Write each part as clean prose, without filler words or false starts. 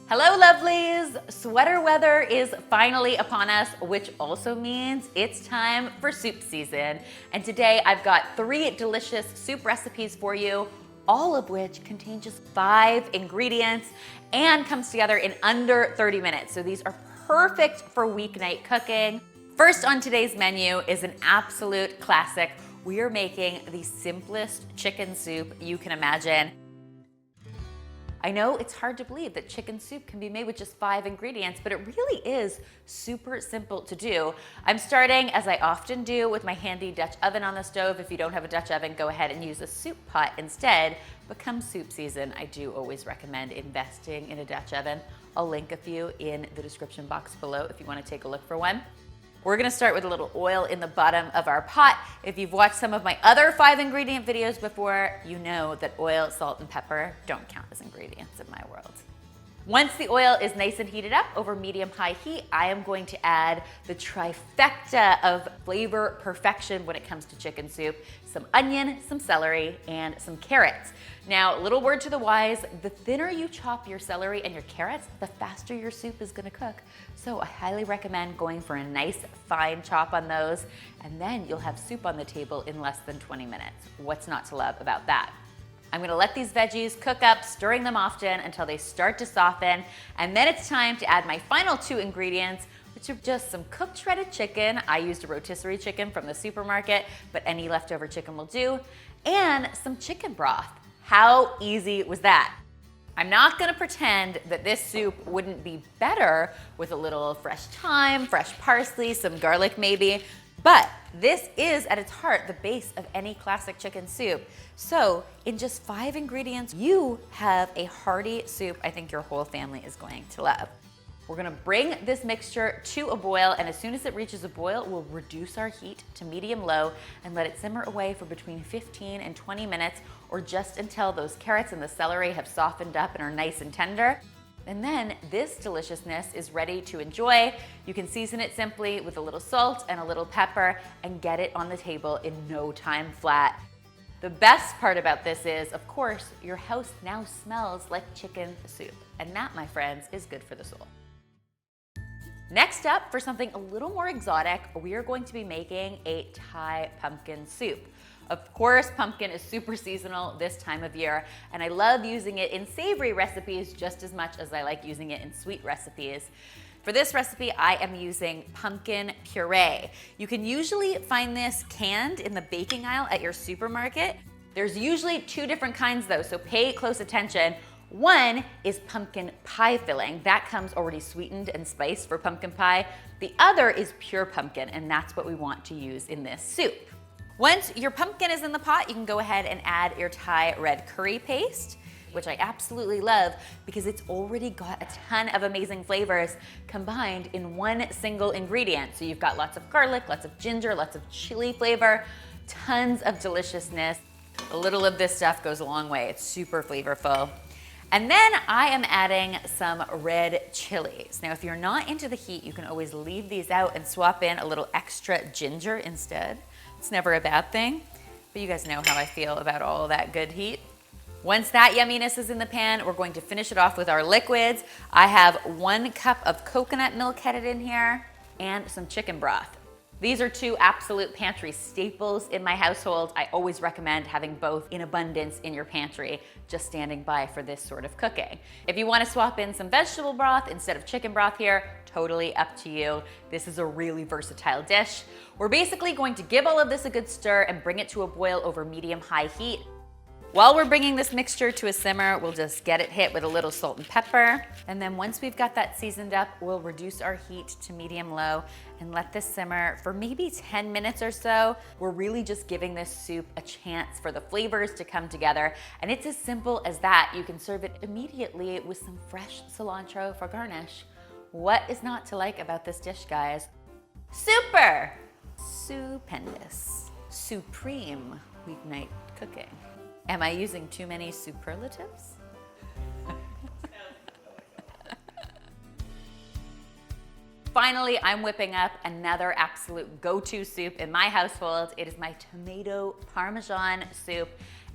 Hello, lovelies! Sweater weather is finally upon us, which also means it's time for soup season. And today I've got 3 delicious soup recipes for you, all of which contain just 5 ingredients and comes together in under 30 minutes. So these are perfect for weeknight cooking. First on today's menu is an absolute classic. We are making the simplest chicken soup you can imagine. I know it's hard to believe that chicken soup can be made with just 5 ingredients, but it really is super simple to do. I'm starting, as I often do, with my handy Dutch oven on the stove. If you don't have a Dutch oven, go ahead and use a soup pot instead. But come soup season, I do always recommend investing in a Dutch oven. I'll link a few in the description box below if you want to take a look for one. We're gonna start with a little oil in the bottom of our pot. If you've watched some of my other 5 ingredient videos before, you know that oil, salt, and pepper don't count as ingredients in my world. Once the oil is nice and heated up over medium-high heat, I am going to add the trifecta of flavor perfection when it comes to chicken soup: some onion, some celery, and some carrots. Now, little word to the wise, the thinner you chop your celery and your carrots, the faster your soup is gonna cook. So I highly recommend going for a nice fine chop on those, and then you'll have soup on the table in less than 20 minutes. What's not to love about that? I'm gonna let these veggies cook up, stirring them often until they start to soften, and then it's time to add my final 2 ingredients, which are just some cooked shredded chicken. I used a rotisserie chicken from the supermarket, but any leftover chicken will do, and some chicken broth. How easy was that? I'm not gonna pretend that this soup wouldn't be better with a little fresh thyme, fresh parsley, some garlic maybe, but this is at its heart the base of any classic chicken soup. So in just 5 ingredients, you have a hearty soup I think your whole family is going to love. We're gonna bring this mixture to a boil, and as soon as it reaches a boil, we'll reduce our heat to medium-low and let it simmer away for between 15 and 20 minutes, or just until those carrots and the celery have softened up and are nice and tender. And then this deliciousness is ready to enjoy. You can season it simply with a little salt and a little pepper and get it on the table in no time flat. The best part about this is, of course, your house now smells like chicken soup. And that, my friends, is good for the soul. Next up, for something a little more exotic, we are going to be making a Thai pumpkin soup. Of course, pumpkin is super seasonal this time of year, and I love using it in savory recipes just as much as I like using it in sweet recipes. For this recipe, I am using pumpkin puree. You can usually find this canned in the baking aisle at your supermarket. There's usually 2 different kinds though, so pay close attention. One is pumpkin pie filling. That comes already sweetened and spiced for pumpkin pie. The other is pure pumpkin, and that's what we want to use in this soup. Once your pumpkin is in the pot, you can go ahead and add your Thai red curry paste, which I absolutely love because it's already got a ton of amazing flavors combined in one single ingredient. So you've got lots of garlic, lots of ginger, lots of chili flavor, tons of deliciousness. A little of this stuff goes a long way. It's super flavorful. And then I am adding some red chilies. Now, if you're not into the heat, you can always leave these out and swap in a little extra ginger instead. It's never a bad thing, but you guys know how I feel about all that good heat. Once that yumminess is in the pan, we're going to finish it off with our liquids. I have 1 cup of coconut milk headed in here and some chicken broth. These are 2 absolute pantry staples in my household. I always recommend having both in abundance in your pantry, just standing by for this sort of cooking. If you want to swap in some vegetable broth instead of chicken broth here, totally up to you. This is a really versatile dish. We're basically going to give all of this a good stir and bring it to a boil over medium-high heat. While we're bringing this mixture to a simmer, we'll just get it hit with a little salt and pepper. And then once we've got that seasoned up, we'll reduce our heat to medium-low and let this simmer for maybe 10 minutes or so. We're really just giving this soup a chance for the flavors to come together. And it's as simple as that. You can serve it immediately with some fresh cilantro for garnish. What is not to like about this dish, guys? Super! Stupendous. Supreme weeknight cooking. Am I using too many superlatives? Finally, I'm whipping up another absolute go-to soup in my household. It is my tomato Parmesan soup.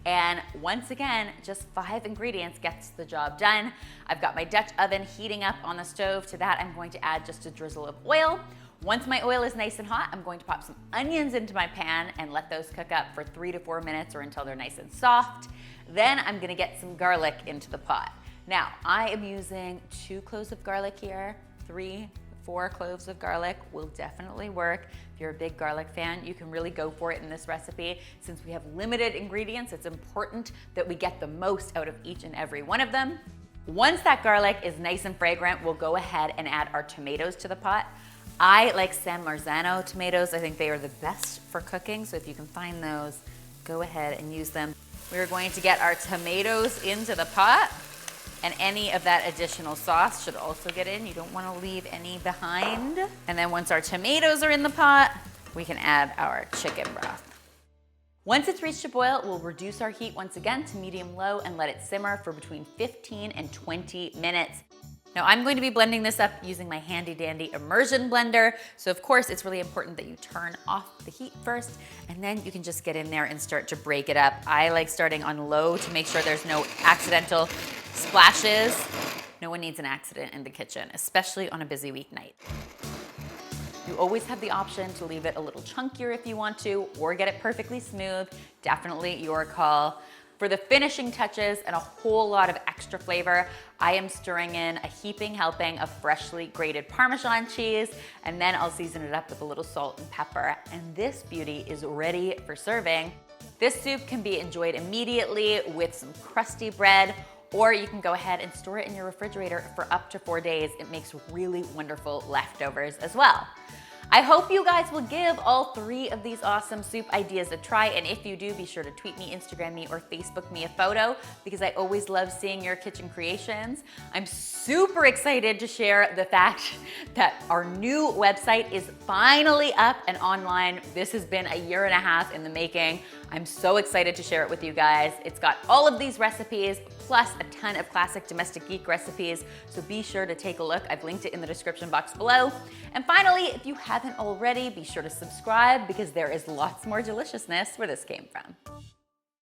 And once again, just 5 ingredients gets the job done. I've got my Dutch oven heating up on the stove. To that, I'm going to add just a drizzle of oil. Once my oil is nice and hot, I'm going to pop some onions into my pan and let those cook up for 3 to 4 minutes or until they're nice and soft. Then I'm gonna get some garlic into the pot. Now, I am using 2 cloves of garlic here. 3, 4 cloves of garlic will definitely work. If you're a big garlic fan, you can really go for it in this recipe. Since we have limited ingredients, it's important that we get the most out of each and every one of them. Once that garlic is nice and fragrant, we'll go ahead and add our tomatoes to the pot. I like San Marzano tomatoes. I think they are the best for cooking, so if you can find those, go ahead and use them. We're going to get our tomatoes into the pot, and any of that additional sauce should also get in. You don't want to leave any behind. And then once our tomatoes are in the pot, we can add our chicken broth. Once it's reached a boil, we'll reduce our heat once again to medium-low and let it simmer for between 15 and 20 minutes. Now I'm going to be blending this up using my handy dandy immersion blender. So of course it's really important that you turn off the heat first, and then you can just get in there and start to break it up. I like starting on low to make sure there's no accidental splashes. No one needs an accident in the kitchen, especially on a busy weeknight. You always have the option to leave it a little chunkier if you want to, or get it perfectly smooth. Definitely your call. For the finishing touches and a whole lot of extra flavor, I am stirring in a heaping helping of freshly grated Parmesan cheese, and then I'll season it up with a little salt and pepper. And this beauty is ready for serving. This soup can be enjoyed immediately with some crusty bread, or you can go ahead and store it in your refrigerator for up to 4 days. It makes really wonderful leftovers as well. I hope you guys will give all 3 of these awesome soup ideas a try, and if you do, be sure to tweet me, Instagram me, or Facebook me a photo, because I always love seeing your kitchen creations. I'm super excited to share the fact that our new website is finally up and online. This has been a 1.5 years in the making. I'm so excited to share it with you guys. It's got all of these recipes, plus a ton of classic domestic geek recipes, so be sure to take a look. I've linked it in the description box below. And finally, if you haven't already, be sure to subscribe, because there is lots more deliciousness where this came from.